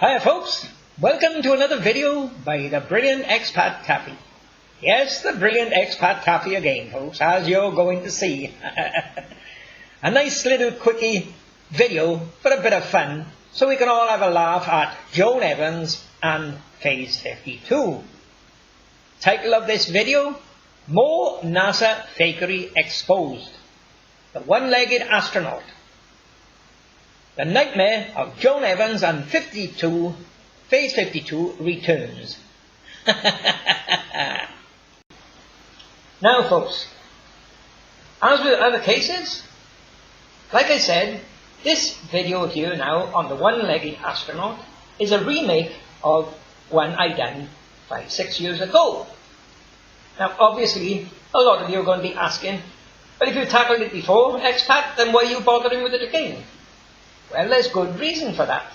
Hi folks, welcome to another video by the Brilliant Expat Cafe. Yes, the Brilliant Expat Cafe again folks, as you're going to see. A nice little quickie video for a bit of fun, so we can all have a laugh at Joan Evans and Phase 52. Title of this video, More NASA Fakery Exposed. The One-Legged Astronaut. The nightmare of Joan Evans and Phase 52 returns. Now folks, as with other cases, like I said, this video here now on the one-legged astronaut is a remake of one I done 5-6 years ago. Now obviously a lot of you are going to be asking, but if you tackled it before, expat, then why are you bothering with it again? Well, there's good reason for that,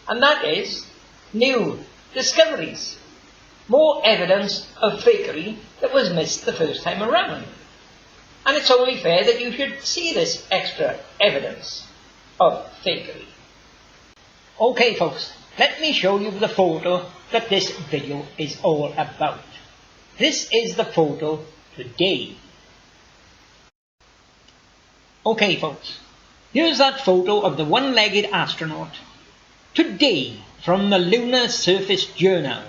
and that is new discoveries, more evidence of fakery that was missed the first time around. And it's only fair that you should see this extra evidence of fakery. Okay folks, let me show you the photo that this video is all about. This is the photo today. Okay folks, here's that photo of the one-legged astronaut today from the Lunar Surface Journal.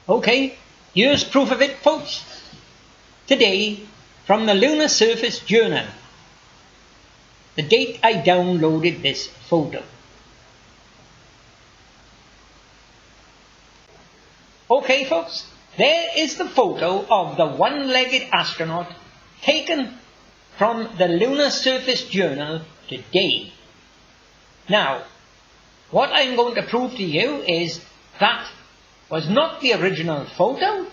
Okay, here's proof of it folks. Today from the Lunar Surface Journal. The date I downloaded this photo. Okay folks, there is the photo of the one-legged astronaut taken from the Lunar Surface Journal today. Now, what I'm going to prove to you is that was not the original photo.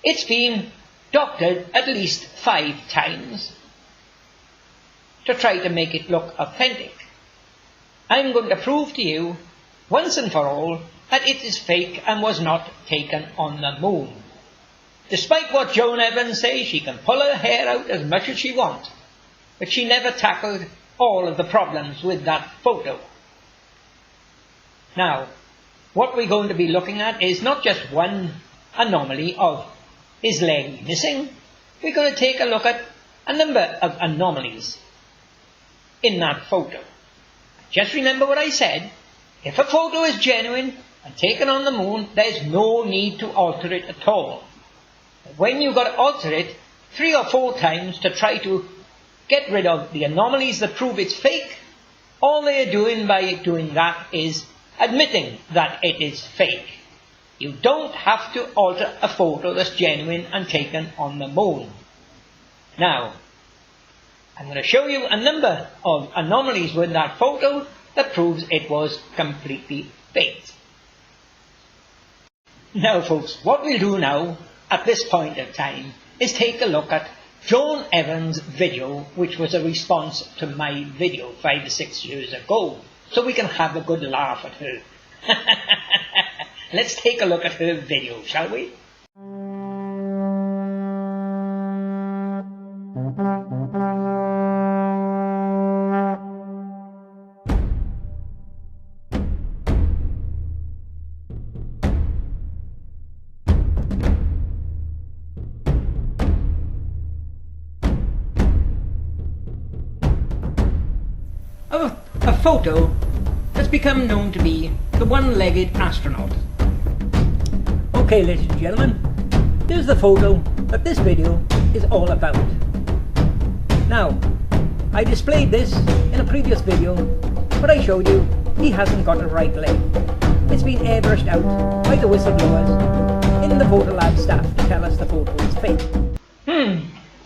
It's been doctored at least 5 times to try to make it look authentic. I'm going to prove to you once and for all that it is fake and was not taken on the moon. Despite what Joan Evans says, she can pull her hair out as much as she wants, but she never tackled all of the problems with that photo. Now, what we're going to be looking at is not just one anomaly of his leg missing. We're going to take a look at a number of anomalies in that photo. Just remember what I said. If a photo is genuine and taken on the moon, there's no need to alter it at all. When you've got to alter it 3 or 4 times to try to get rid of the anomalies that prove it's fake, all they're doing by doing that is admitting that it is fake. You don't have to alter a photo that's genuine and taken on the moon. Now, I'm going to show you a number of anomalies with that photo that proves it was completely faked. Now folks, what we'll do now at this point of time is take a look at Joan Evans' video, which was a response to my video 5 or 6 years ago, so we can have a good laugh at her. Let's take a look at her video, shall we? A photo has become known to be the one-legged astronaut. Okay ladies and gentlemen, here's the photo that this video is all about. Now, I displayed this in a previous video, but I showed you he hasn't got a right leg. It's been airbrushed out by the whistleblowers in the photo lab staff to tell us the photo is fake.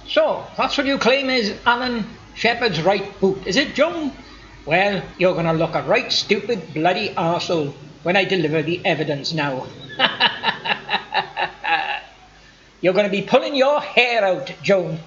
So, that's what you claim is Alan Shepard's right boot, is it, Joan? Well, you're going to look a right stupid bloody arsehole when I deliver the evidence now. You're going to be pulling your hair out, Joan.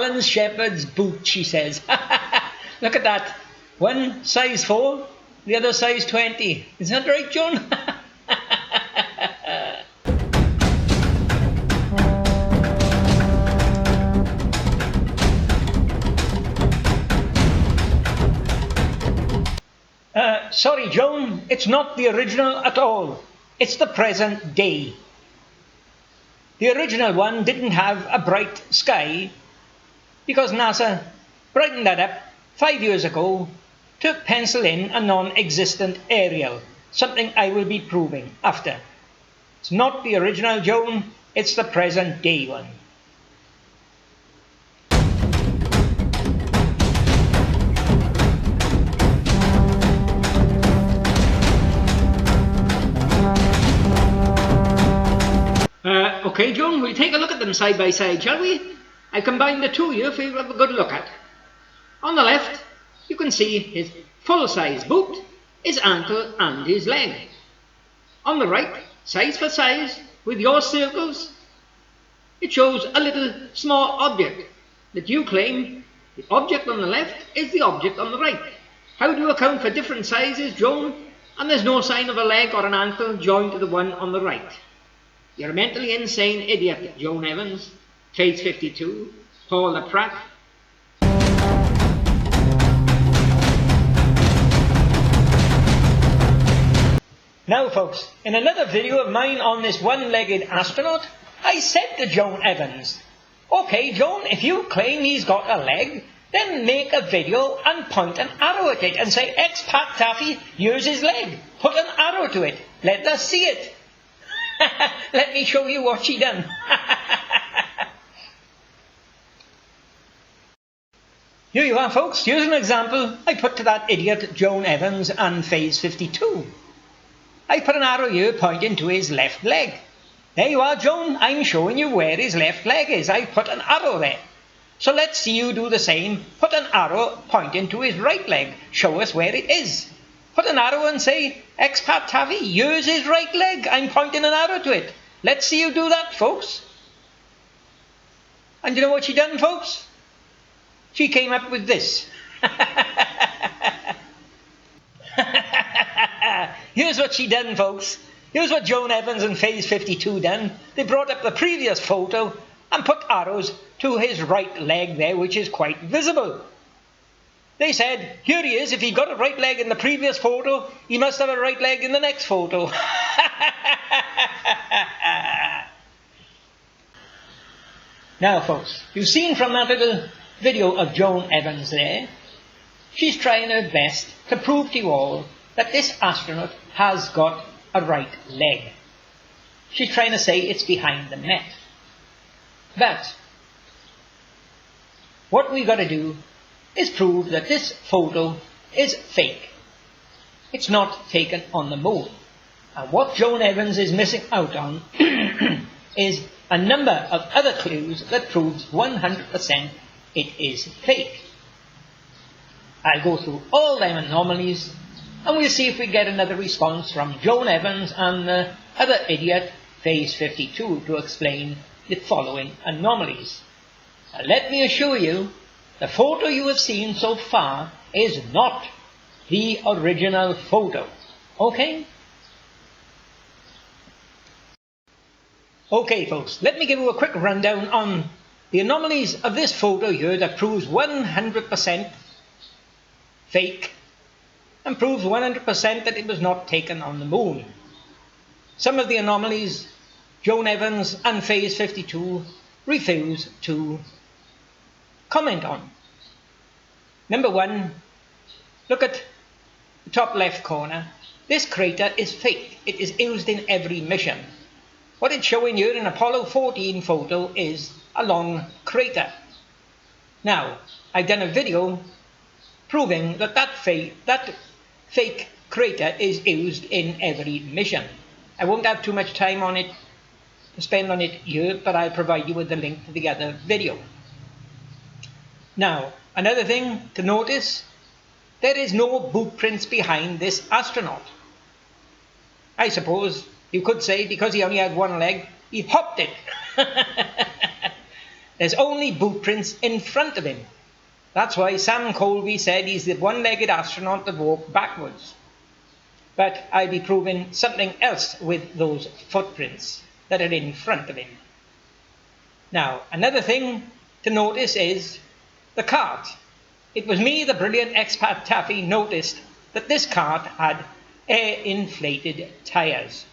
Alan Shepard's boot, she says. Look at that. One size 4, the other size 20. Is that right, John? Sorry, Joan, it's not the original at all. It's the present day. The original one didn't have a bright sky because NASA brightened that up 5 years ago to pencil in a non-existent aerial, something I will be proving after. It's not the original, Joan, it's the present day one. Okay, Joan, we'll take a look at them side by side, shall we? I combined the two here for you to have a good look at. On the left, you can see his full-size boot, his ankle and his leg. On the right, size for size, with your circles, it shows a little small object that you claim the object on the left is the object on the right. How do you account for different sizes, Joan? And there's no sign of a leg or an ankle joined to the one on the right. You're a mentally insane idiot, Joan Evans, Phase 52, Paul the Pratt. Now folks, in another video of mine on this one-legged astronaut, I said to Joan Evans, okay Joan, if you claim he's got a leg, then make a video and point an arrow at it and say, Expat Taffy, here's his leg. Put an arrow to it. Let us see it. Let me show you what she done. Here you are, folks. Here's an example I put to that idiot Joan Evans and Phase 52. I put an arrow here pointing to his left leg. There you are, Joan. I'm showing you where his left leg is. I put an arrow there. So let's see you do the same. Put an arrow pointing to his right leg. Show us where it is. Put an arrow and say, Expat Taffy, here's his right leg. I'm pointing an arrow to it. Let's see you do that, folks. And you know what she done, folks? She came up with this. Here's what she done, folks. Here's what Joan Evans and Phase 52 done. They brought up the previous photo and put arrows to his right leg there, which is quite visible. They said, here he is, if he got a right leg in the previous photo, he must have a right leg in the next photo. Now folks, you've seen from that little video of Joan Evans there, she's trying her best to prove to you all that this astronaut has got a right leg. She's trying to say it's behind the net. But what we've got to do is prove that this photo is fake. It's not taken on the moon. And what Joan Evans is missing out on is a number of other clues that proves 100% it is fake. I'll go through all them anomalies and we'll see if we get another response from Joan Evans and the other idiot, Phase 52, to explain the following anomalies. Now, let me assure you, the photo you have seen so far is not the original photo. Okay? Okay, folks, let me give you a quick rundown on the anomalies of this photo here that proves 100% fake and proves 100% that it was not taken on the moon. Some of the anomalies Joan Evans and Phase 52 refuse to comment on. Number one, look at the top left corner. This crater is fake. It is used in every mission. What it's showing here in Apollo 14 photo is a long crater. Now, I've done a video proving that that fake crater is used in every mission. I won't have too much time on it to spend on it here, but I'll provide you with the link to the other video. Now, another thing to notice, there is no boot prints behind this astronaut. I suppose you could say because he only had one leg, he hopped it. There's only boot prints in front of him. That's why Sam Colby said he's the one-legged astronaut that walked backwards. But I'll be proving something else with those footprints that are in front of him. Now, another thing to notice is the cart. It was me, the brilliant expat Taffy, noticed that this cart had air-inflated tyres.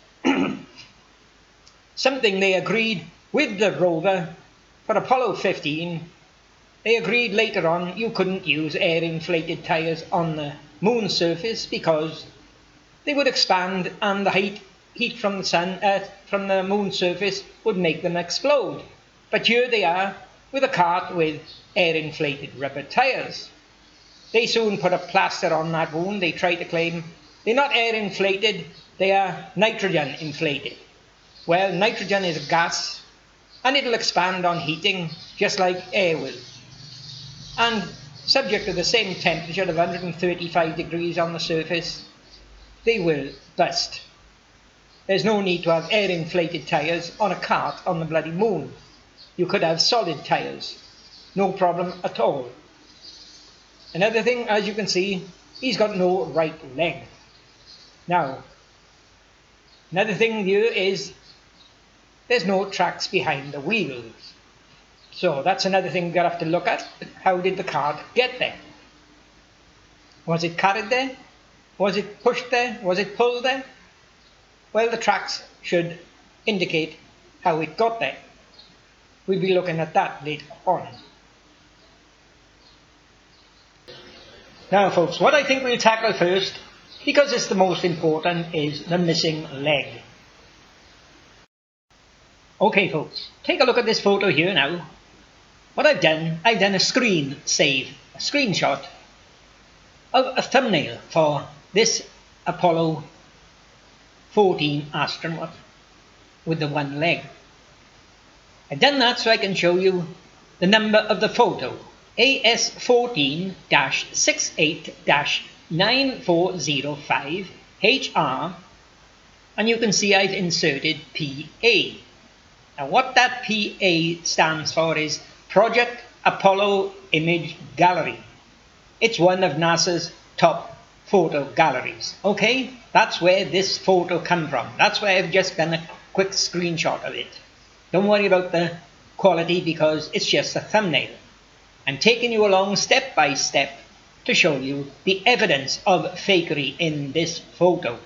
Something they agreed with the rover for Apollo 15. They agreed later on you couldn't use air-inflated tyres on the moon's surface because they would expand and the heat from the sun, from the moon's surface would make them explode. But here they are with a cart with air-inflated rubber tyres. They soon put a plaster on that wound. They try to claim they're not air-inflated, they are nitrogen-inflated. Well, nitrogen is a gas and it'll expand on heating just like air will. And subject to the same temperature of 135 degrees on the surface, they will burst. There's no need to have air-inflated tyres on a cart on the bloody moon. You could have solid tyres. No problem at all. Another thing, as you can see, he's got no right leg. Now, another thing here is there's no tracks behind the wheels. So that's another thing you'll have to look at. How did the cart get there? Was it carried there? Was it pushed there? Was it pulled there? Well, the tracks should indicate how it got there. We'll be looking at that later on. Now folks, what I think we'll tackle first, because it's the most important, is the missing leg. Okay folks, take a look at this photo here now. What I've done a screenshot of a thumbnail for this Apollo 14 astronaut with the one leg. I've done that so I can show you the number of the photo, AS14-68-9405HR, and you can see I've inserted PA. Now what that PA stands for is Project Apollo Image Gallery. It's one of NASA's top photo galleries. Okay, that's where this photo come from. That's why I've just done a quick screenshot of it. Don't worry about the quality because it's just a thumbnail. I'm taking you along step by step to show you the evidence of fakery in this photo.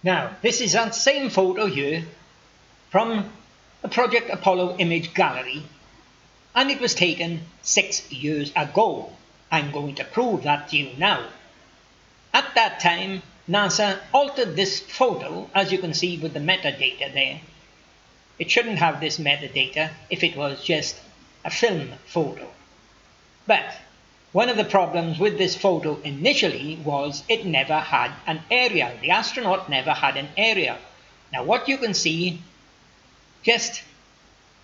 Now, this is that same photo here from the Project Apollo Image Gallery, and it was taken 6 years ago. I'm going to prove that to you now. At that time, NASA altered this photo, as you can see with the metadata there. It shouldn't have this metadata if it was just a film photo. But one of the problems with this photo initially was it never had an aerial. The astronaut never had an aerial. Now what you can see just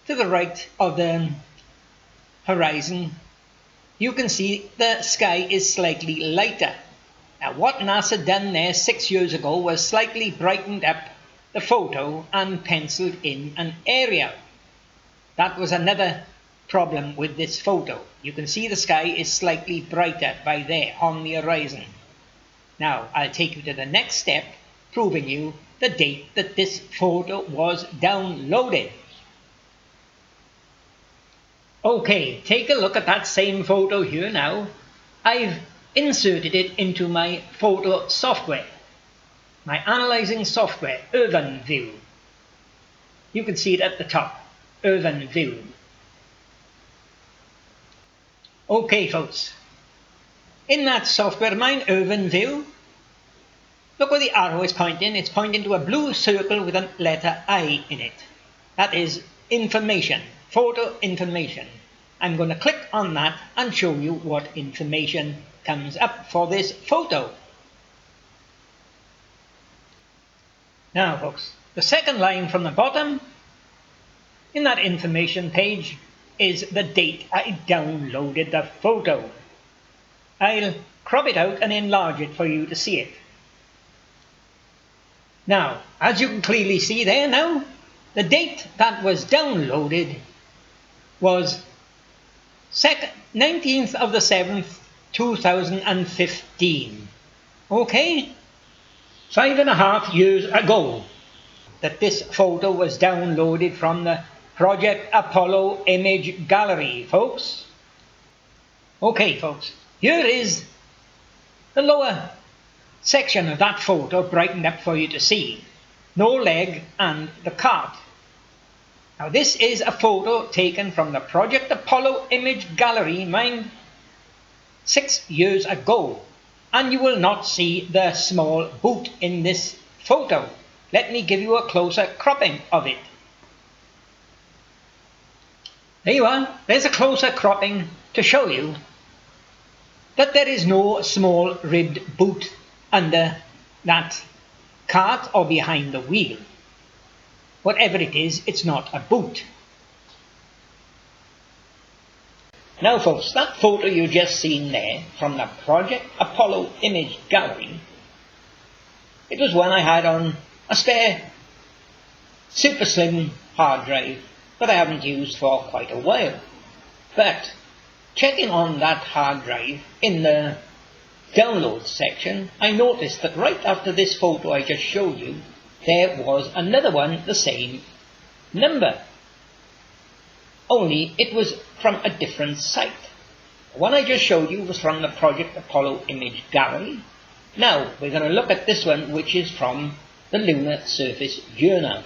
to the right of the horizon, you can see the sky is slightly lighter. Now what NASA done there 6 years ago was slightly brightened up the photo and penciled in an aerial. That was another problem with this photo. You can see the sky is slightly brighter by there on the horizon. Now I'll take you to the next step, proving you the date that this photo was downloaded. Okay, take a look at that same photo here now. I've inserted it into my photo software, my analyzing software, OpenView. You can see it at the top, OpenView. Okay folks, in that software, mine OpenView, look where the arrow is pointing. It's pointing to a blue circle with a letter I in it. That is information, photo information. I'm going to click on that and show you what information comes up for this photo. Now folks, the second line from the bottom in that information page is the date I downloaded the photo. I'll crop it out and enlarge it for you to see it. Now, as you can clearly see there now, The date that was downloaded was 19th of the 7th, 2015. Okay? 5.5 years ago that this photo was downloaded from the Project Apollo image gallery, folks. Okay, folks, here is the lower section of that photo brightened up for you to see. No leg and the cart. Now this is a photo taken from the Project Apollo image gallery, mind, 6 years ago. And you will not see the small boot in this photo. Let me give you a closer cropping of it. There you are. There's a closer cropping to show you that there is no small ribbed boot under that cart or behind the wheel. Whatever it is, it's not a boot. Now folks, that photo you just seen there from the Project Apollo image gallery, it was one I had on a spare super slim hard drive that I haven't used for quite a while. But checking on that hard drive in the downloads section, I noticed that right after this photo I just showed you, there was another one the same number. Only it was from a different site. The one I just showed you was from the Project Apollo image gallery. Now we're going to look at this one, which is from the Lunar Surface Journal.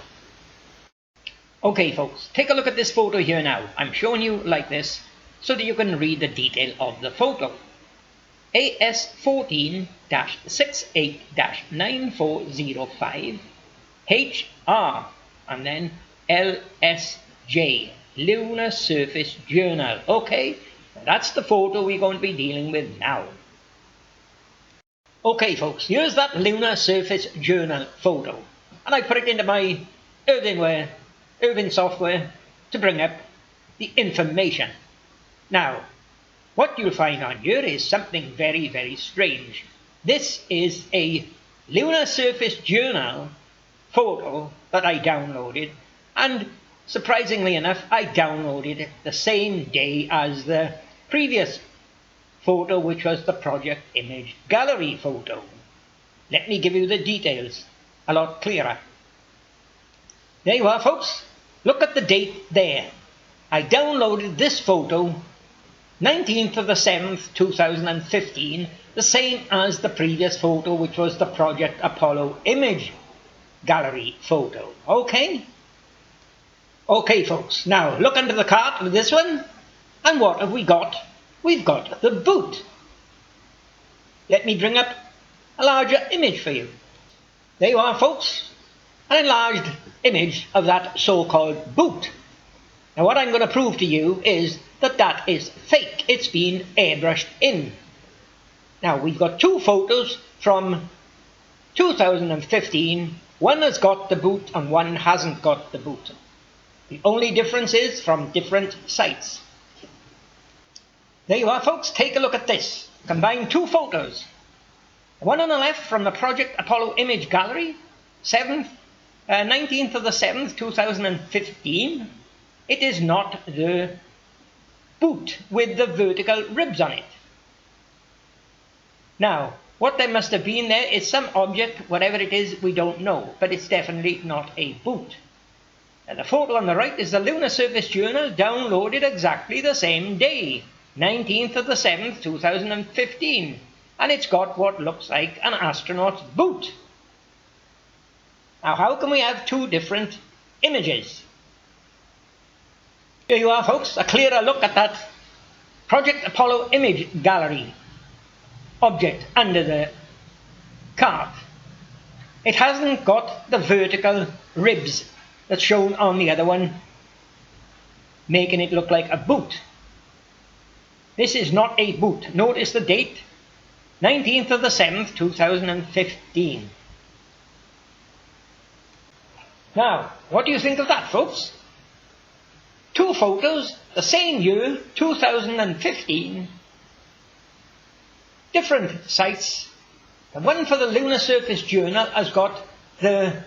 Okay folks, take a look at this photo here now. I'm showing you like this so that you can read the detail of the photo. AS14-68-9405 HR and then LSJ, Lunar Surface Journal. Okay, that's the photo we're going to be dealing with now. Okay folks, here's that Lunar Surface Journal photo, and I put it into my Irving software to bring up the information. Now, what you'll find on here is something very, very strange. This is a Lunar Surface Journal photo that I downloaded, and surprisingly enough, I downloaded it the same day as the previous photo, which was the Project Image Gallery photo. Let me give you the details a lot clearer. There you are folks, look at the date there. I downloaded this photo 19th of the 7th 2015, the same as the previous photo, which was the Project Apollo image gallery photo. Okay folks, now look under the cart with this one, and what have we got? We've got the boot. Let me bring up a larger image for you. There you are folks, an enlarged image of that so-called boot. Now what I'm going to prove to you is that that is fake. It's been airbrushed in. Now we've got two photos from 2015. One has got the boot and one hasn't got the boot. The only difference is from different sites. There you are folks, take a look at this. Combine two photos. The one on the left from the Project Apollo image gallery, 19th of the 7th 2015. It is not the boot with the vertical ribs on it. Now, what there must have been there is some object, whatever it is, we don't know, but it's definitely not a boot. And the photo on the right is the Lunar Surface Journal, downloaded exactly the same day, 19th of the 7th, 2015. And it's got what looks like an astronaut's boot. Now, how can we have two different images? Here you are, folks, a clearer look at that Project Apollo image gallery object under the cart. It hasn't got the vertical ribs that's shown on the other one, making it look like a boot. This is not a boot. Notice the date, 19th of the 7th, 2015. Now, what do you think of that, folks? Two photos, the same year, 2015, different sites. The one for the Lunar Surface Journal has got the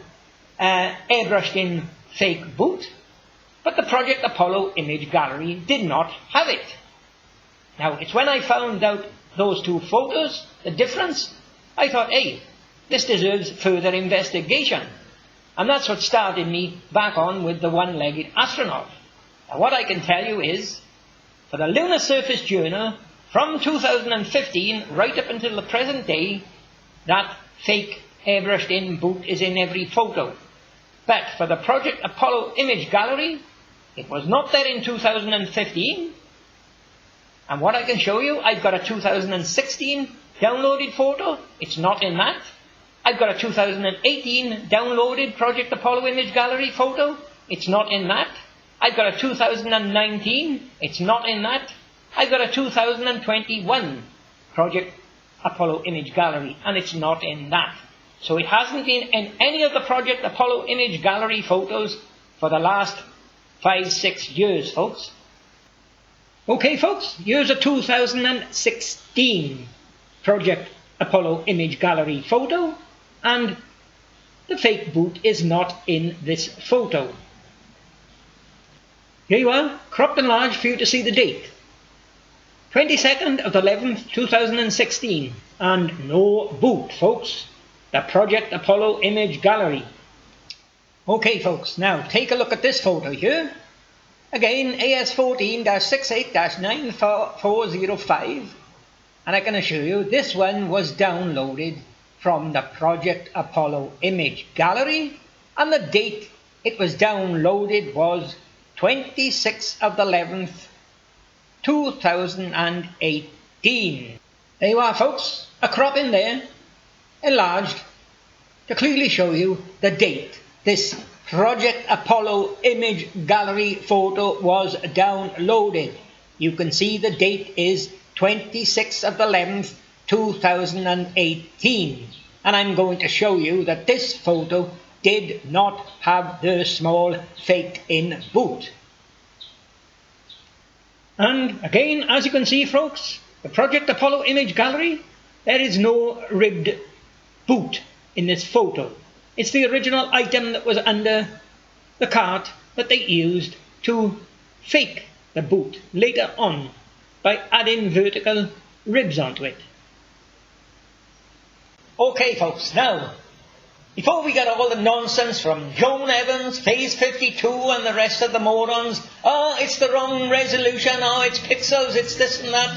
airbrushed in fake boot, but the Project Apollo image gallery did not have it. Now, it's when I found out those two photos, the difference, I thought, hey, this deserves further investigation. And that's what started me back on with the one-legged astronaut. Now, what I can tell you is, for the Lunar Surface Journal, from 2015 right up until the present day, that fake airbrushed in boot is in every photo. But for the Project Apollo image gallery, it was not there in 2015. And what I can show you, I've got a 2016 downloaded photo. It's not in that. I've got a 2018 downloaded Project Apollo image gallery photo. It's not in that. I've got a 2019. It's not in that. I've got a 2021 Project Apollo image gallery, and it's not in that. So it hasn't been in any of the Project Apollo image gallery photos for the last 5-6 years, folks. Okay, folks, here's a 2016 Project Apollo image gallery photo, and the fake boot is not in this photo. Here you are, cropped and large for you to see the date. 22nd of the 11th, 2016, and no boot, folks. The Project Apollo image gallery. Okay, folks, now take a look at this photo here. Again, AS14-68-9405, and I can assure you this one was downloaded from the Project Apollo image gallery, and the date it was downloaded was 26th of the 11th, 2018. There you are, folks, a crop in there, enlarged, to clearly show you the date this Project Apollo image gallery photo was downloaded. You can see the date is 26th of the 11th, 2018. And I'm going to show you that this photo did not have the small faked in boot. And again, as you can see, folks, the Project Apollo image gallery, there is no ribbed boot in this photo. It's the original item that was under the cart that they used to fake the boot later on by adding vertical ribs onto it. Okay, folks, now, before we get all the nonsense from Joan Evans, Phase 52 and the rest of the morons, oh, it's the wrong resolution, oh, it's pixels, it's this and that,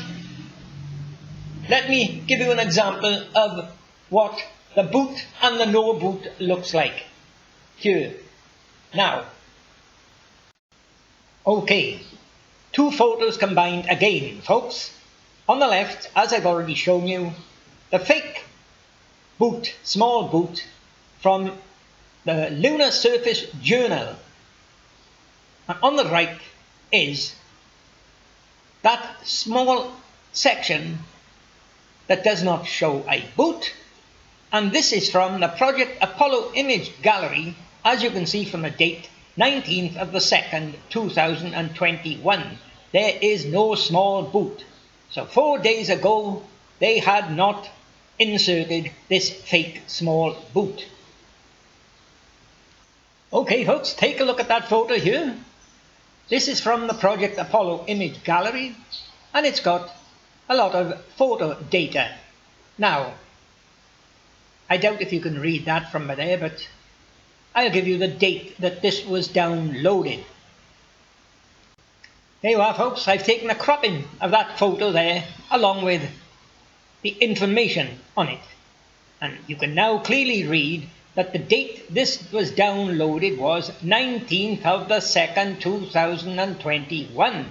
let me give you an example of what the boot and the no boot looks like. Here. Now. Okay. Two photos combined again, folks. On the left, as I've already shown you, the fake boot, small boot, from the Lunar Surface Journal. And on the right is that small section that does not show a boot. And this is from the Project Apollo image gallery, as you can see from the date, 19th of the 2nd, 2021. There is no small boot. So 4 days ago, they had not inserted this fake small boot. Okay, folks, take a look at that photo here. This is from the Project Apollo image gallery, and it's got a lot of photo data. Now, I doubt if you can read that from there, but I'll give you the date that this was downloaded. There you are, folks. I've taken a cropping of that photo there, along with the information on it. And you can now clearly read that the date this was downloaded was 19th of the 2nd, 2021.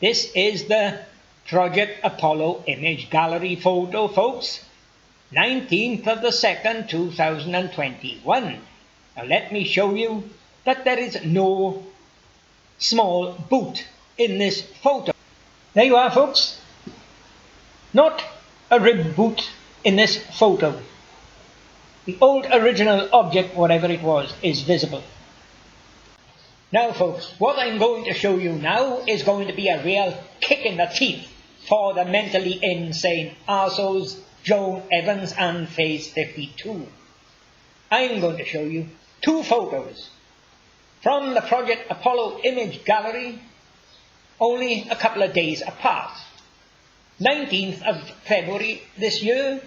This is the Project Apollo image gallery photo, folks. 19th of the 2nd, 2021. Now let me show you that there is no small boot in this photo. There you are, folks. Not a rib boot in this photo. The old original object, whatever it was, is visible. Now, folks, what I'm going to show you now is going to be a real kick in the teeth for the mentally insane arseholes Joan Evans and Phase 52. I'm going to show you two photos. from the Project Apollo image gallery, only a couple of days apart. 19th of February this year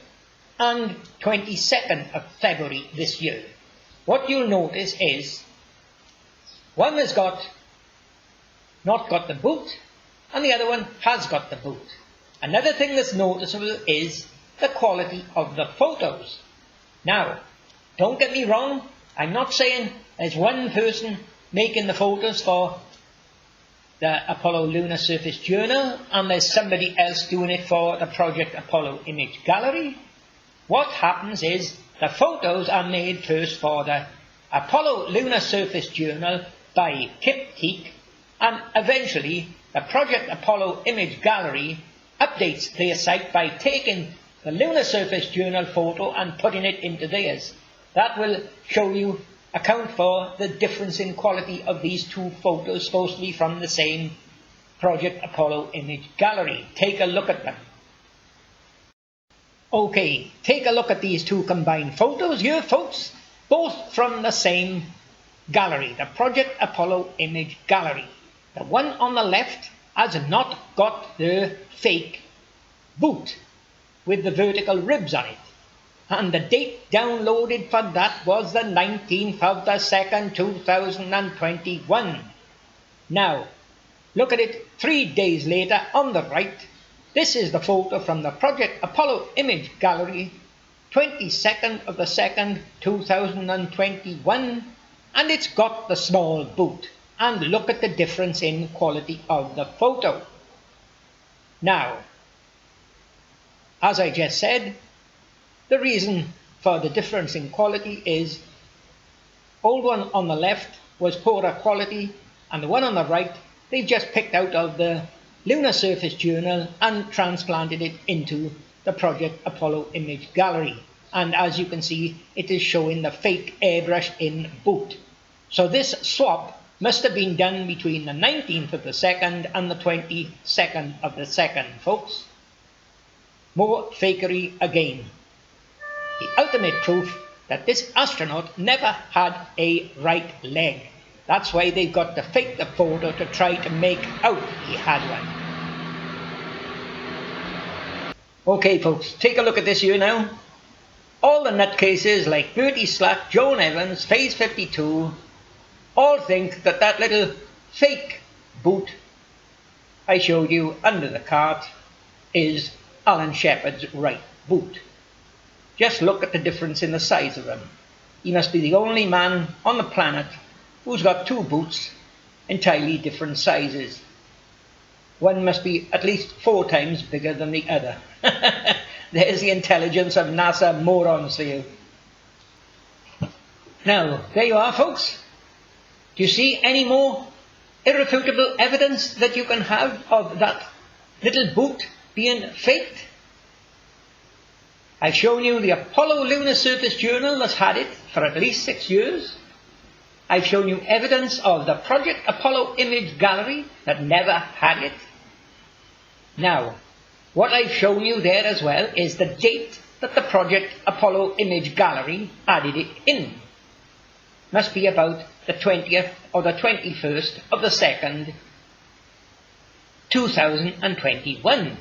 and 22nd of February this year. What you'll notice is one has not got the boot and the other one has got the boot. Another thing that's noticeable is the quality of the photos. Now, don't get me wrong, I'm not saying there's one person making the photos for the Apollo Lunar Surface Journal and there's somebody else doing it for the Project Apollo Image Gallery. What happens is the photos are made first for the Apollo Lunar Surface Journal by Kip Teak, and eventually the Project Apollo Image Gallery updates their site by taking the Lunar Surface Journal photo and putting it into theirs. That will account for the difference in quality of these two photos, supposed to be from the same Project Apollo Image Gallery. Take a look at them. Okay, take a look at these two combined photos here, folks, both from the same gallery, the Project Apollo Image Gallery. The one on the left has not got the fake boot with the vertical ribs on it. And the date downloaded for that was the 19th of the 2nd, 2021. Now, look at it 3 days later on the right. This is the photo from the Project Apollo Image Gallery, 22nd of the 2nd, 2021. And it's got the small boot. And look at the difference in quality of the photo. Now, as I just said, the reason for the difference in quality is old one on the left was poorer quality and the one on the right they've just picked out of the Lunar Surface Journal and transplanted it into the Project Apollo Image Gallery. And as you can see, it is showing the fake airbrush in boot. So this swap must have been done between the 19th of the 2nd and the 22nd of the 2nd, folks. More fakery again. The ultimate proof that this astronaut never had a right leg. That's why they've got to fake the photo to try to make out he had one. Okay folks, take a look at this here now. All the nutcases like Bertie Slack, Joan Evans, Phase 52 all think that that little fake boot I showed you under the cart is Alan Shepard's right boot. Just look at the difference in the size of them. He must be the only man on the planet who's got two boots entirely different sizes. One must be at least 4 times bigger than the other. There's the intelligence of NASA morons for you. Now, there you are folks. Do you see any more irrefutable evidence that you can have of that little boot being faked? I've shown you the Apollo Lunar Surface Journal that's had it for at least 6 years. I've shown you evidence of the Project Apollo Image Gallery that never had it. Now, what I've shown you there as well is the date that the Project Apollo Image Gallery added it in. Must be about the 20th or the 21st of the 2nd, 2021.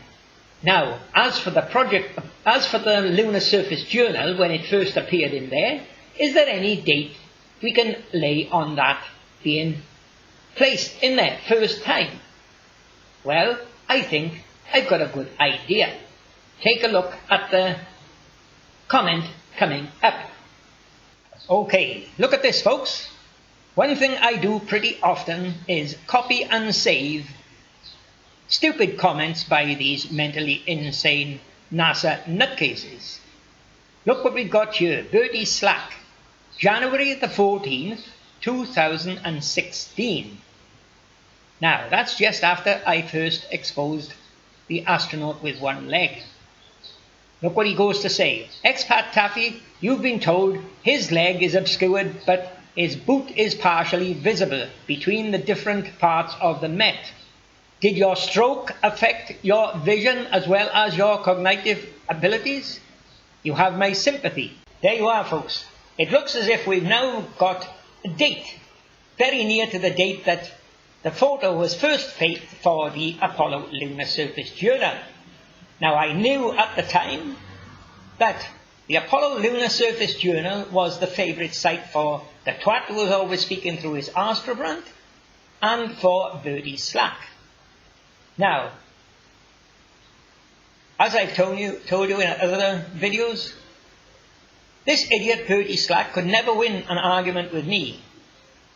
Now, as for the Lunar Surface Journal, when it first appeared in there, is there any date we can lay on that being placed in there first time? Well, I think I've got a good idea. Take a look at the comment coming up. Okay, look at this folks. One thing I do pretty often is copy and save stupid comments by these mentally insane NASA nutcases. Look what we've got here. Bertie Slack, January the 14th, 2016. Now, that's just after I first exposed the astronaut with one leg. Look what he goes to say. Expat Taffy, you've been told his leg is obscured, but his boot is partially visible between the different parts of the Met. Did your stroke affect your vision as well as your cognitive abilities? You have my sympathy. There you are, folks. It looks as if we've now got a date very near to the date that the photo was first faked for the Apollo Lunar Surface Journal. Now, I knew at the time that the Apollo Lunar Surface Journal was the favourite site for the twat who was always speaking through his Astronaut, and for Bertie Slack. Now, as I've told you in other videos, this idiot Bertie Slack could never win an argument with me.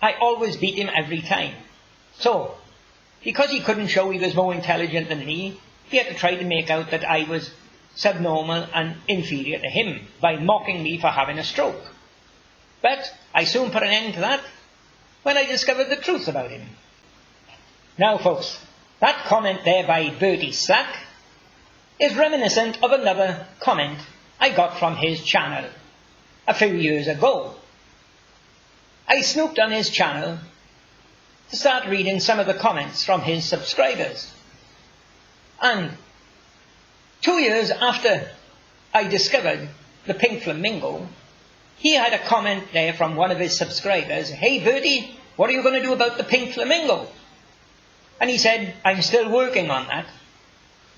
I always beat him every time. So, because he couldn't show he was more intelligent than me, he had to try to make out that I was subnormal and inferior to him by mocking me for having a stroke. But I soon put an end to that when I discovered the truth about him. Now folks, that comment there by Bertie Slack is reminiscent of another comment I got from his channel a few years ago. I snooped on his channel to start reading some of the comments from his subscribers. And 2 years after I discovered the pink flamingo, he had a comment there from one of his subscribers. "Hey Bertie, what are you going to do about the pink flamingo?" And he said, "I'm still working on that."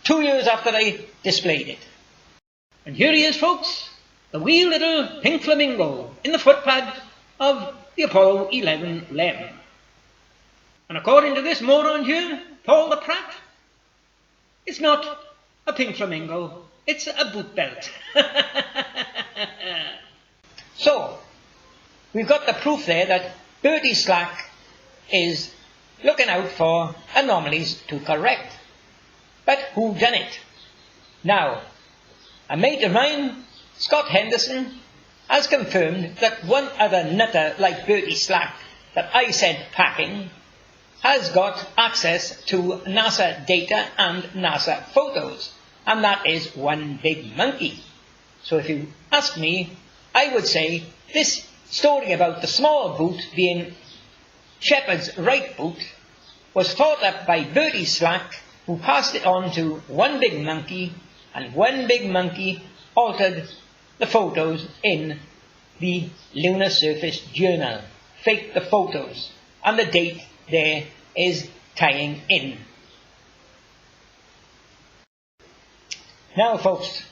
2 years after I displayed it. And here he is, folks, the wee little pink flamingo in the footpad of the Apollo 11 LEM. And according to this moron here, Paul the Pratt, it's not a pink flamingo, it's a boot belt. So, we've got the proof there that Bertie Slack is looking out for anomalies to correct. But who done it? Now, a mate of mine, Scott Henderson, has confirmed that one other nutter like Bertie Slack that I sent packing has got access to NASA data and NASA photos, and that is one big monkey. So if you ask me, I would say this story about the small boot being Shepard's right boot was thought up by Bertie Slack, who passed it on to one big monkey, and one big monkey altered the photos in the Lunar Surface Journal, faked the photos, and the date there is tying in. Now folks,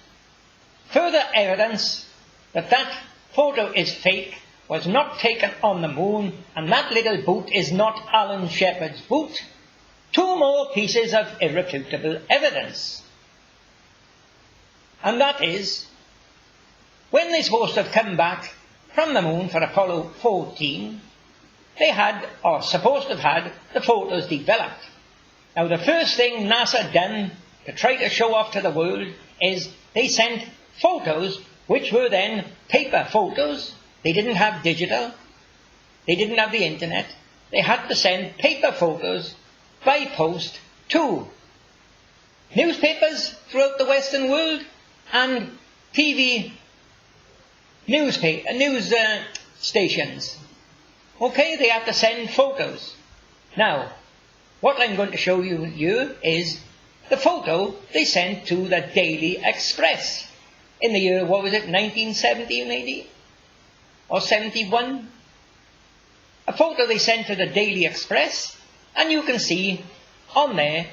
further evidence that that photo is fake was not taken on the moon, and that little boot is not Alan Shepard's boot. Two more pieces of irrefutable evidence. And that is, when they're supposed to have come back from the moon for Apollo 14, they had, or supposed to have had, the photos developed. Now the first thing NASA done to try to show off to the world is they sent photos which were then paper photos. They didn't have digital. They didn't have the internet. They had to send paper photos by post to newspapers throughout the Western world and TV news stations. Okay, they had to send photos. Now, what I'm going to show you here is the photo they sent to the Daily Express in the year, what was it, 1970 maybe? Or 71? A photo they sent to the Daily Express, and you can see on there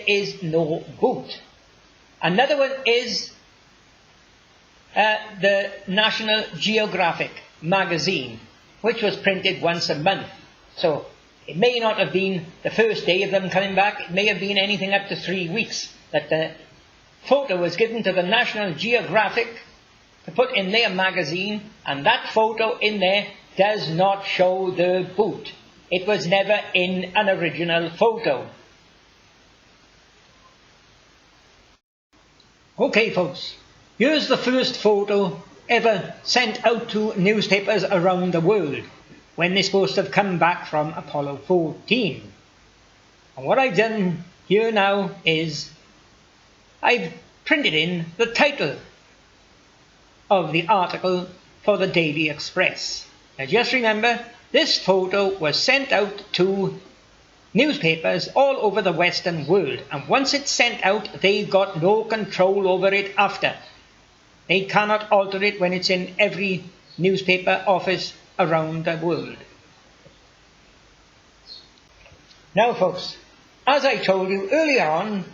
is no boot. Another one is the National Geographic magazine, which was printed once a month. So it may not have been the first day of them coming back, it may have been anything up to 3 weeks that the photo was given to the National Geographic to put in their magazine, and that photo in there does not show the boot. It was never in an original photo. Okay folks, here's the first photo ever sent out to newspapers around the world when they're supposed to have come back from Apollo 14. And what I've done here now is I've printed in the title of the article for the Daily Express. Now just remember, this photo was sent out to newspapers all over the Western world, and once it's sent out, they've got no control over it after. They cannot alter it when it's in every newspaper office around the world. Now folks, as I told you earlier on,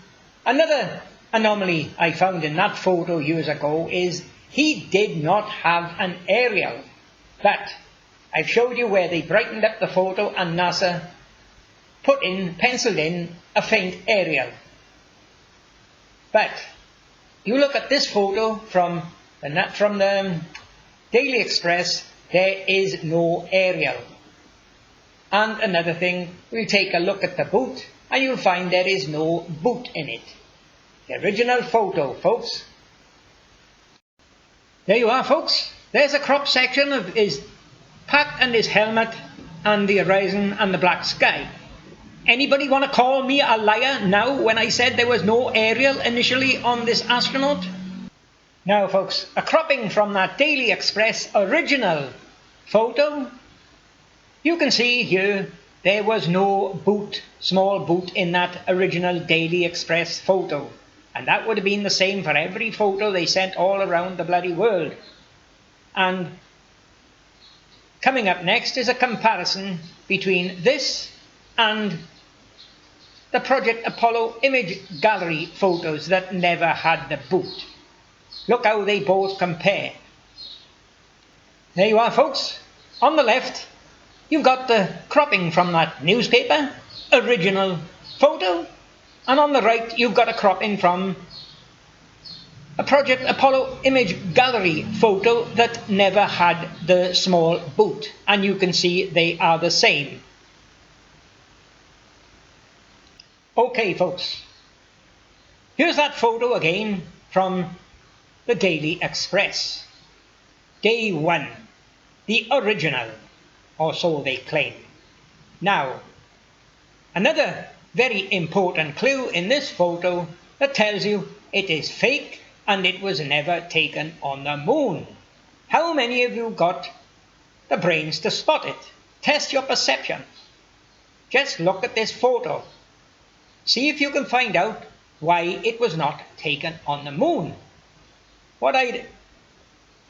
another anomaly I found in that photo years ago is he did not have an aerial. But I've showed you where they brightened up the photo and NASA penciled in a faint aerial. But you look at this photo from the Daily Express, there is no aerial. And another thing, we'll take a look at the boot and you'll find there is no boot in it. The original photo, folks. There you are, folks. There's a crop section of his pack and his helmet and the horizon and the black sky. Anybody want to call me a liar now when I said there was no aerial initially on this astronaut? Now folks, a cropping from that Daily Express original photo. You can see here there was no boot, small boot in that original Daily Express photo. And that would have been the same for every photo they sent all around the bloody world. And coming up next is a comparison between this and the Project Apollo image gallery photos that never had the boot. Look how they both compare. There you are, folks. On the left, you've got the cropping from that newspaper, original photo. And on the right, you've got a cropping from a Project Apollo image gallery photo that never had the small boot. And you can see they are the same. Okay, folks. Here's that photo again from the Daily Express. Day 1. The original, or so they claim. Now, another very important clue in this photo that tells you it is fake and it was never taken on the moon. How many of you got the brains to spot it? Test your perception. Just look at this photo. See if you can find out why it was not taken on the moon. What I'd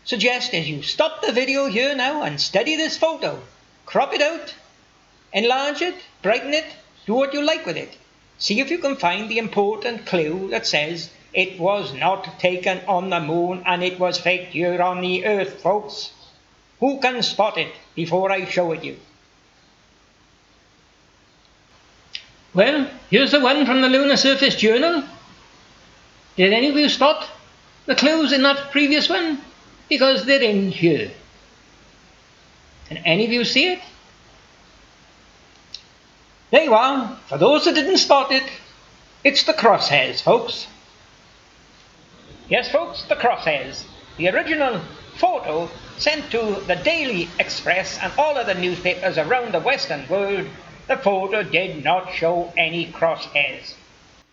suggest is you stop the video here now and study this photo. Crop it out, enlarge it, brighten it, do what you like with it. See if you can find the important clue that says it was not taken on the moon and it was faked here on the Earth, folks. Who can spot it before I show it you? Well, here's the one from the Lunar Surface Journal. Did any of you spot the clues in that previous one? Because they're in here. Can any of you see it? There you are. For those that didn't spot it, it's the crosshairs, folks. Yes, folks, the crosshairs. The original photo sent to the Daily Express and all other newspapers around the Western world, the photo did not show any crosshairs.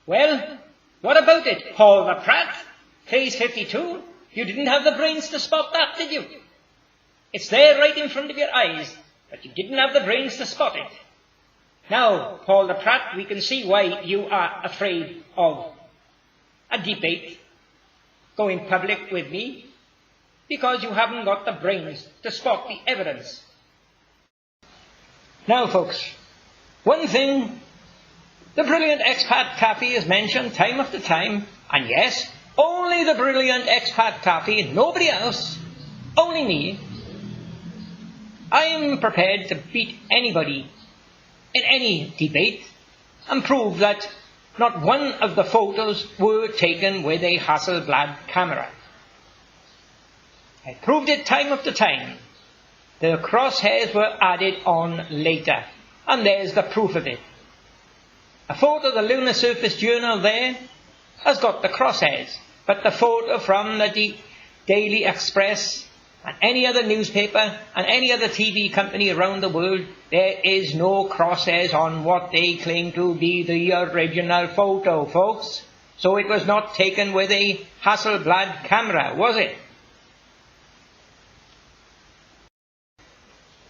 Well, what about it, Paul the Pratt? Phase 52? You didn't have the brains to spot that, did you? It's there right in front of your eyes, but you didn't have the brains to spot it. Now, Paul the Pratt, we can see why you are afraid of a debate going public with me, because you haven't got the brains to spot the evidence. Now, folks, one thing, the brilliant expat Cafe is mentioned time after time, and yes, only the brilliant expat Cafe, nobody else, only me. I am prepared to beat anybody in any debate and prove that not one of the photos were taken with a Hasselblad camera. I proved it time after time. The crosshairs were added on later, and there's the proof of it. A photo of the Lunar Surface Journal there has got the crosshairs, but the photo from the Daily Express and any other newspaper and any other TV company around the world, there is no crosshairs on what they claim to be the original photo, folks. So it was not taken with a Hasselblad camera, was it?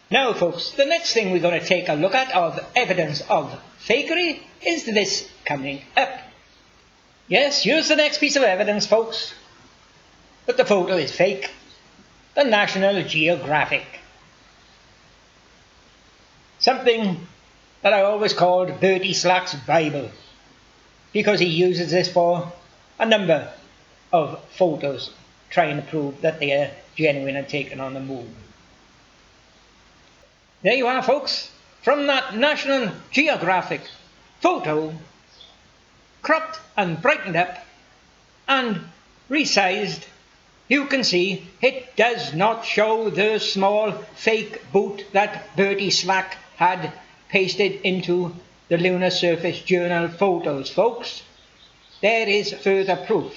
Now, folks, the next thing we're going to take a look at of evidence of fakery is this coming up. Yes, here's the next piece of evidence, folks, that the photo is fake. The National Geographic. Something that I always called Bertie Slack's Bible, because he uses this for a number of photos trying to prove that they are genuine and taken on the moon. There you are, folks, from that National Geographic photo, cropped and brightened up and resized. You can see it does not show the small fake boot that Bertie Slack had pasted into the Lunar Surface Journal photos, folks. There is further proof.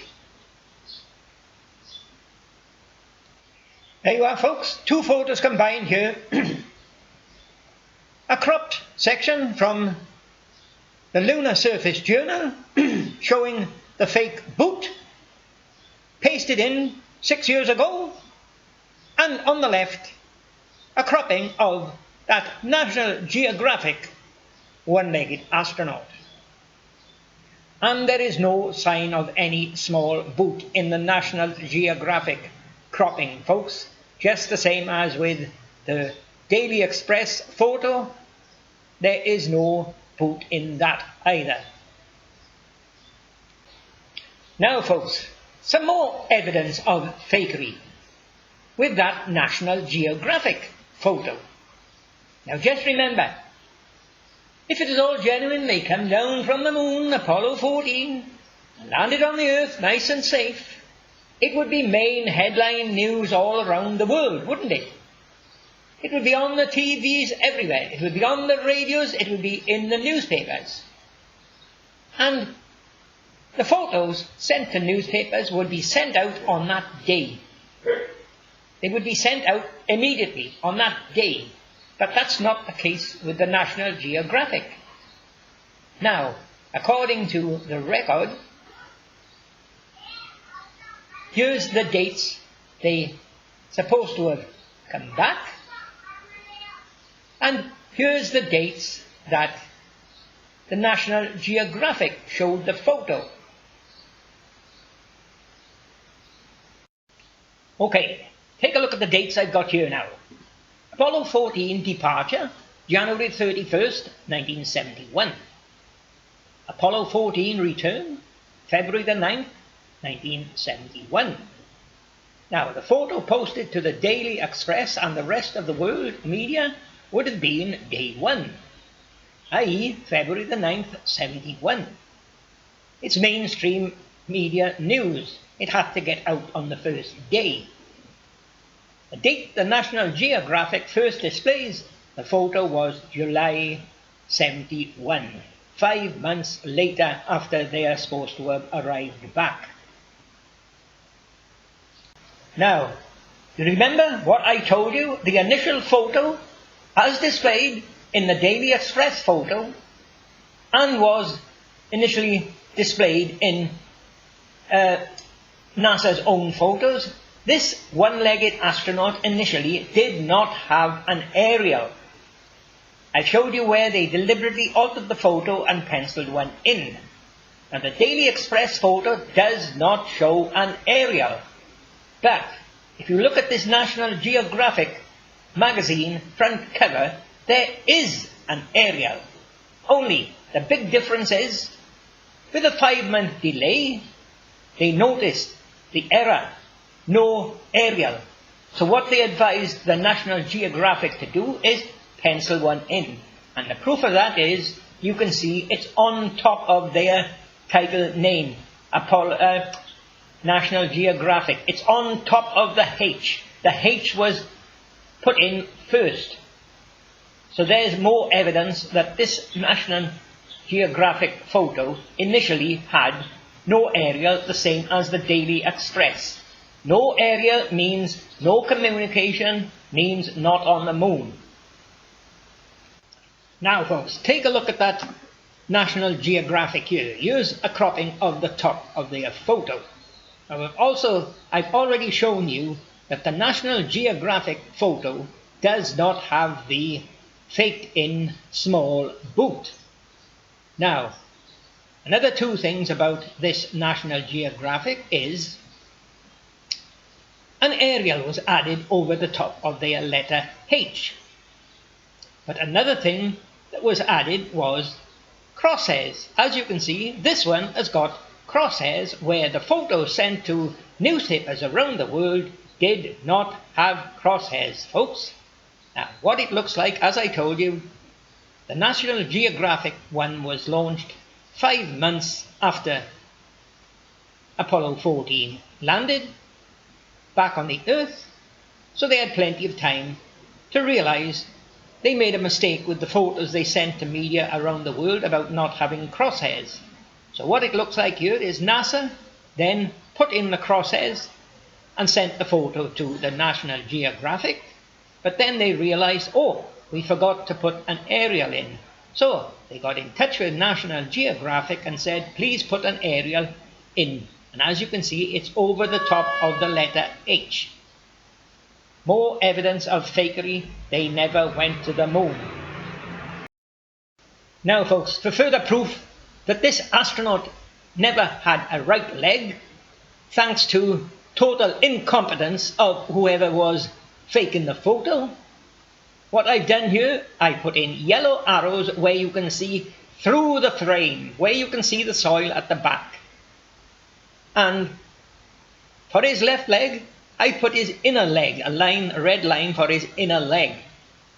There you are, folks, two photos combined here. A cropped section from the Lunar Surface Journal showing the fake boot pasted in 6 years ago, and on the left a cropping of that National Geographic one-legged astronaut. And there is no sign of any small boot in the National Geographic cropping, folks, just the same as with the Daily Express photo. There is no boot in that either. Now, folks, some more evidence of fakery with that National Geographic photo. Now just remember, if it is all genuine, they come down from the moon, Apollo 14, and landed on the Earth nice and safe, it would be main headline news all around the world, wouldn't it? It would be on the TVs everywhere, it would be on the radios, it would be in the newspapers. And the photos sent to newspapers would be sent out on that day. They would be sent out immediately on that day. But that's not the case with the National Geographic. Now, according to the record, here's the dates they supposed to have come back, and here's the dates that the National Geographic showed the photo. Okay, take a look at the dates I've got here now. Apollo 14 departure, January 31st, 1971. Apollo 14 return, February the 9th, 1971. Now, the photo posted to the Daily Express and the rest of the world media would have been day 1, i.e. February the 9th, 71. It's mainstream media news. It had to get out on the first day. The date the National Geographic first displays the photo was July 71, 5 months later after they are supposed to have arrived back. Now, you remember what I told you? The initial photo, as displayed in the Daily Express photo, and was initially displayed in NASA's own photos, this one-legged astronaut initially did not have an aerial. I showed you where they deliberately altered the photo and penciled one in. And the Daily Express photo does not show an aerial. But if you look at this National Geographic magazine front cover, there is an aerial. Only the big difference is, with a 5-month delay, they noticed the error. No aerial. So what they advised the National Geographic to do is pencil one in. And the proof of that is, you can see it's on top of their title name, National Geographic. It's on top of the H. The H was put in first. So there's more evidence that this National Geographic photo initially had no aerial, the same as the Daily Express. No aerial means no communication, means not on the moon. Now, folks, take a look at that National Geographic here. Here's a cropping of the top of their photo. Now, I've already shown you that the National Geographic photo does not have the faked-in small boot. Now, another two things about this National Geographic is an aerial was added over the top of their letter H. But another thing that was added was crosshairs. As you can see, this one has got crosshairs where the photos sent to newspapers around the world did not have crosshairs, folks. Now, what it looks like, as I told you, the National Geographic one was launched 5 months after Apollo 14 landed back on the Earth, so they had plenty of time to realize they made a mistake with the photos they sent to media around the world about not having crosshairs. So what it looks like here is NASA then put in the crosshairs and sent the photo to the National Geographic, but then they realized, oh, we forgot to put an aerial in. So they got in touch with National Geographic and said, please put an aerial in. And as you can see, it's over the top of the letter H. More evidence of fakery. They never went to the moon. Now folks, for further proof that this astronaut never had a right leg, thanks to total incompetence of whoever was faking the photo, what I've done here, I put in yellow arrows where you can see through the frame, where you can see the soil at the back. And for his left leg, I put his inner leg, a red line for his inner leg,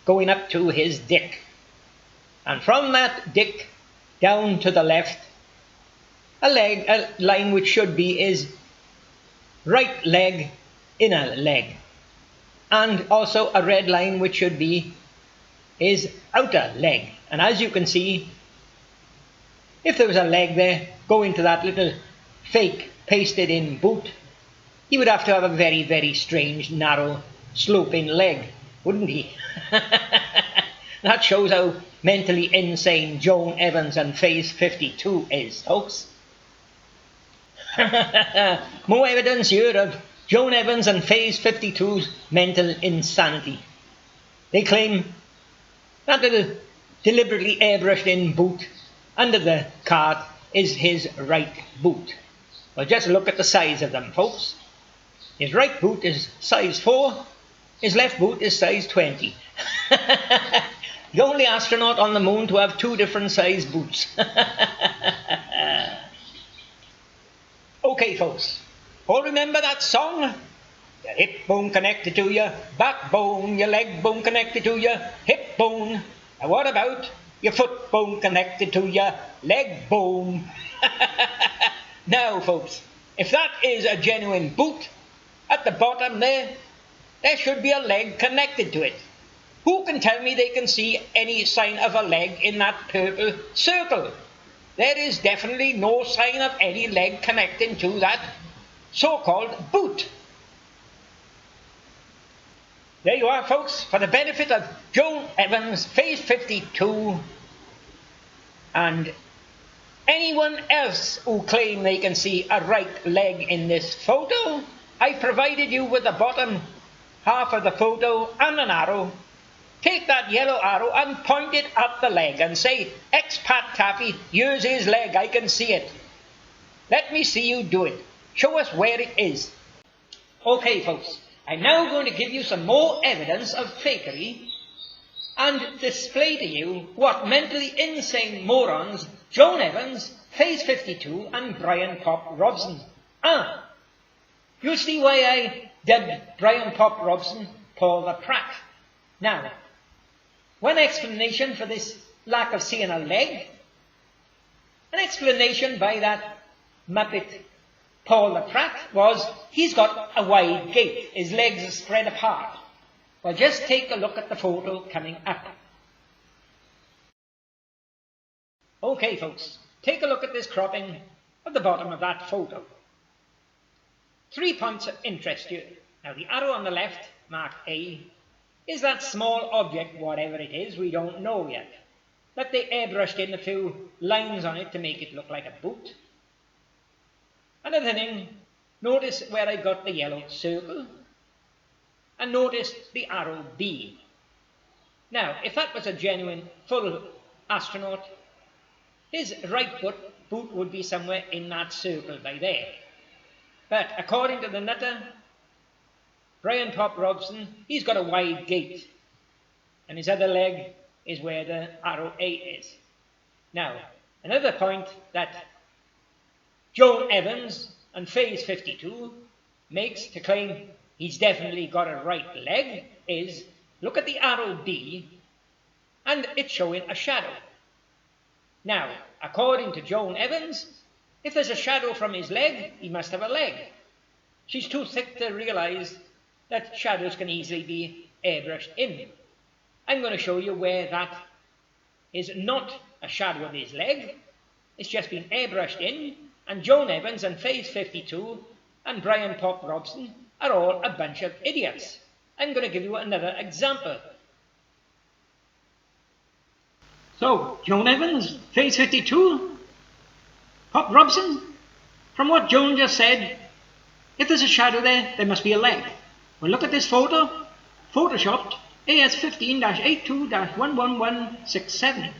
going up to his dick. And from that dick down to the left, a line which should be his right leg, inner leg. And also a red line which should be his outer leg. And as you can see, if there was a leg there going to that little fake pasted in boot, he would have to have a very, very strange, narrow, sloping leg, wouldn't he? That shows how mentally insane Joan Evans and Phase 52 is, folks. More evidence here of Joan Evans and Phase 52's mental insanity. They claim that little deliberately airbrushed in boot under the cart is his right boot. Well, just look at the size of them, folks. His right boot is size 4, his left boot is size 20. The only astronaut on the moon to have 2 different size boots. Okay, folks, all remember that song? Your hip bone connected to your backbone, your leg bone connected to your hip bone. And what about your foot bone connected to your leg bone? Now, folks, if that is a genuine boot, at the bottom there should be a leg connected to it. Who can tell me they can see any sign of a leg in that purple circle? There is definitely no sign of any leg connecting to that so-called boot. There you are, folks, for the benefit of Joan Evans, Phase 52, and anyone else who claim they can see a right leg in this photo. I provided you with the bottom half of the photo and an arrow. Take that yellow arrow and point it at the leg and say, Expat Taffy, here's his leg, I can see it. Let me see you do it. Show us where it is. Okay, folks, I'm now going to give you some more evidence of fakery and display to you what mentally insane morons Joan Evans, Phase 52 and Brian Pop Robson are. You see why I dubbed Brian Pop Robson Paul the Prat. Now, one explanation for this lack of seeing a leg, an explanation by that muppet Paul the Prat was he's got a wide gait, his legs are spread apart. Well, just take a look at the photo coming up. Okay, folks, take a look at this cropping at the bottom of that photo. 3 points of interest here. Now, the arrow on the left, marked A, is that small object, whatever it is, we don't know yet. But they airbrushed in a few lines on it to make it look like a boot. Another thing, notice where I got the yellow circle, and notice the arrow B. Now, if that was a genuine full astronaut, his right boot would be somewhere in that circle by there. But according to the nutter, Brian Pop Robson, he's got a wide gait, and his other leg is where the arrow A is. Now, another point that Joan Evans and Phase 52 makes to claim he's definitely got a right leg is, look at the arrow D, and it's showing a shadow. Now, according to Joan Evans, if there's a shadow from his leg, he must have a leg. She's too thick to realise that shadows can easily be airbrushed in. I'm going to show you where that is not a shadow of his leg. It's just been airbrushed in, and Joan Evans and Phase 52 and Brian Pop Robson are all a bunch of idiots. I'm going to give you another example. So, Joan Evans, Phase 52, Pop Robson, from what Joan just said, if there's a shadow there, there must be a leg. Well, look at this photo, photoshopped AS15-82-11167.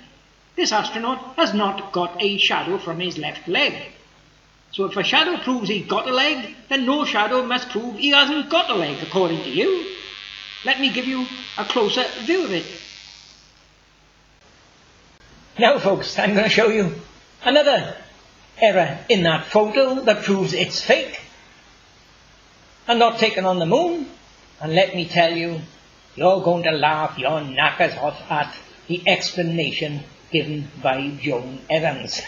This astronaut has not got a shadow from his left leg. So if a shadow proves he's got a leg, then no shadow must prove he hasn't got a leg, according to you. Let me give you a closer view of it. Now folks, I'm going to show you another error in that photo that proves it's fake and not taken on the moon. And let me tell you, you're going to laugh your knackers off at the explanation given by Joan Evans.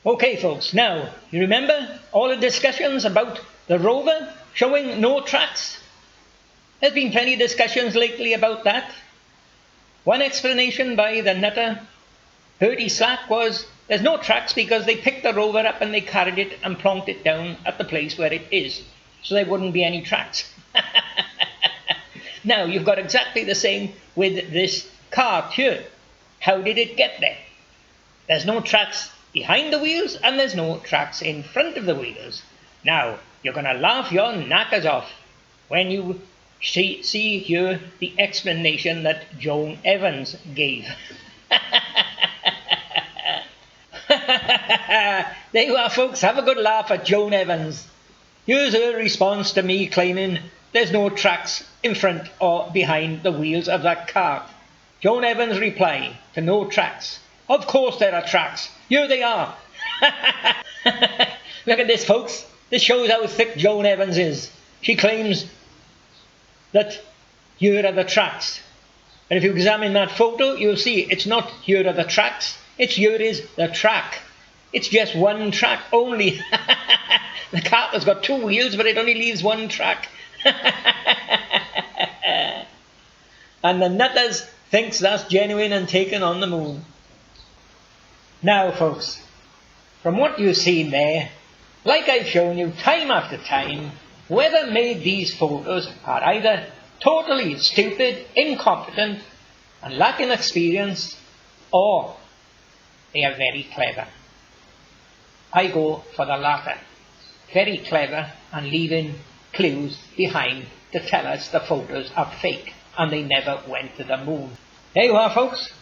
Okay folks, now, you remember all the discussions about the rover showing no tracks? There's been plenty of discussions lately about that. One explanation by the nutter Hurdy Slack was there's no tracks because they picked the rover up and they carried it and plonked it down at the place where it is, so there wouldn't be any tracks. Now, you've got exactly the same with this car here. How did it get there? There's no tracks behind the wheels and there's no tracks in front of the wheels. Now, you're going to laugh your knackers off when you see here the explanation that Joan Evans gave. There you are folks, have a good laugh at Joan Evans. Here's her response to me claiming there's no tracks in front or behind the wheels of that car. Joan Evans' reply to no tracks. Of course there are tracks. Here they are. Look at this folks. This shows how thick Joan Evans is. She claims that here are the tracks. And if you examine that photo, you'll see it's not here are the tracks. It's here is the track. It's just one track only. The car has got two wheels, but it only leaves one track. And the nutters thinks that's genuine and taken on the moon. Now folks, from what you've seen there, like I've shown you time after time, whoever made these photos are either totally stupid, incompetent, and lacking experience, or they are very clever. I go for the latter. Very clever and leaving clues behind to tell us the photos are fake and they never went to the moon. There you are folks.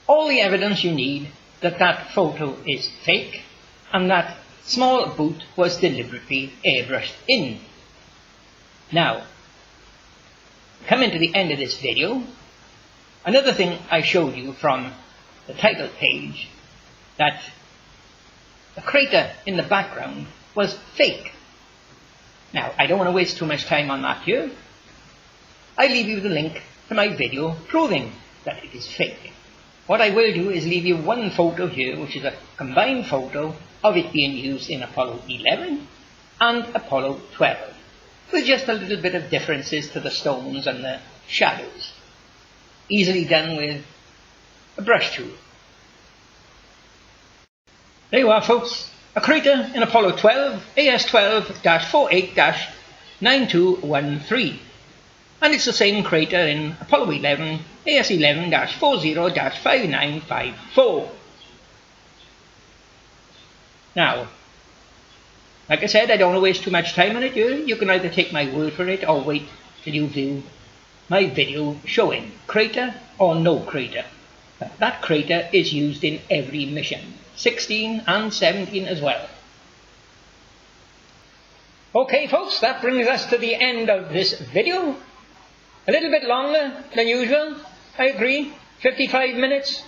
All the evidence you need that that photo is fake and that small boot was deliberately airbrushed in. Now, coming to the end of this video, another thing I showed you from the title page, that the crater in the background was fake. Now, I don't want to waste too much time on that here. I leave you the link to my video proving that it is fake. What I will do is leave you one photo here, which is a combined photo of it being used in Apollo 11 and Apollo 12, with just a little bit of differences to the stones and the shadows. Easily done with a brush tool. There you are folks, a crater in Apollo 12, AS12-48-9213. And it's the same crater in Apollo 11, AS11-40-5954. Now, like I said, I don't want to waste too much time on it. You can either take my word for it or wait till you view my video showing crater or no crater. That crater is used in every mission, 16 and 17 as well. Okay folks, that brings us to the end of this video. A little bit longer than usual, I agree, 55 minutes.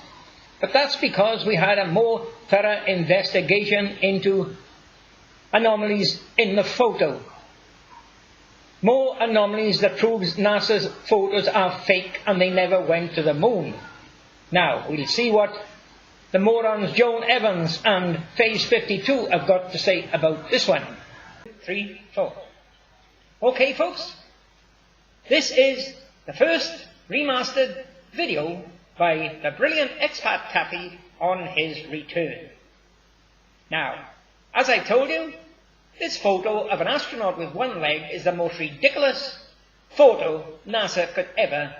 But that's because we had a more thorough investigation into anomalies in the photo. More anomalies that proves NASA's photos are fake and they never went to the moon. Now, we'll see what the morons Joan Evans and Phase 52 have got to say about this one. 3, 4. Okay folks, this is the first remastered video by the brilliant expat Taffy on his return. Now, as I told you, this photo of an astronaut with one leg is the most ridiculous photo NASA could ever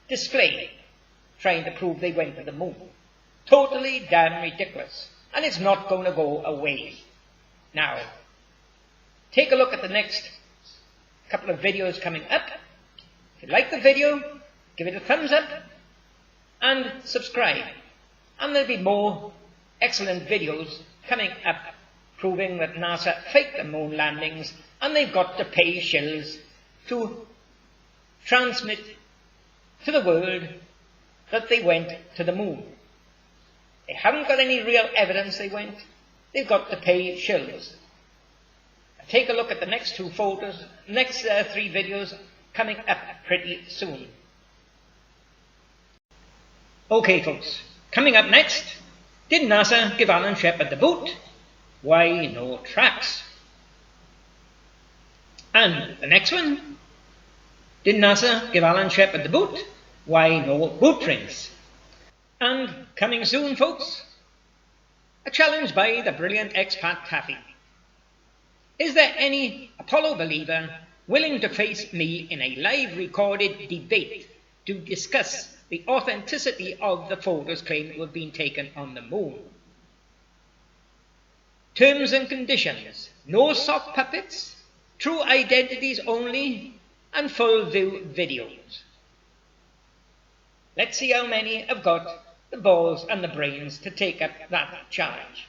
display, trying to prove they went to the moon. Totally damn ridiculous. And it's not going to go away. Now, take a look at the next couple of videos coming up. If you like the video, give it a thumbs up and subscribe. And there'll be more excellent videos coming up proving that NASA faked the moon landings and they've got to pay shills to transmit to the world that they went to the moon. They haven't got any real evidence they went. They've got to pay shills. Take a look at the next 2 photos, next 3 videos coming up pretty soon. Okay folks, coming up next, did NASA give Alan Shepard the boot? Why no tracks? And the next one, did NASA give Alan Shepard the boot? Why no boot prints? And coming soon folks, a challenge by the brilliant expat Taffy. Is there any Apollo believer willing to face me in a live recorded debate to discuss the authenticity of the photos claimed to have been taken on the moon? Terms and conditions: no sock puppets, true identities only, and full view videos. Let's see how many have got the balls and the brains to take up that challenge.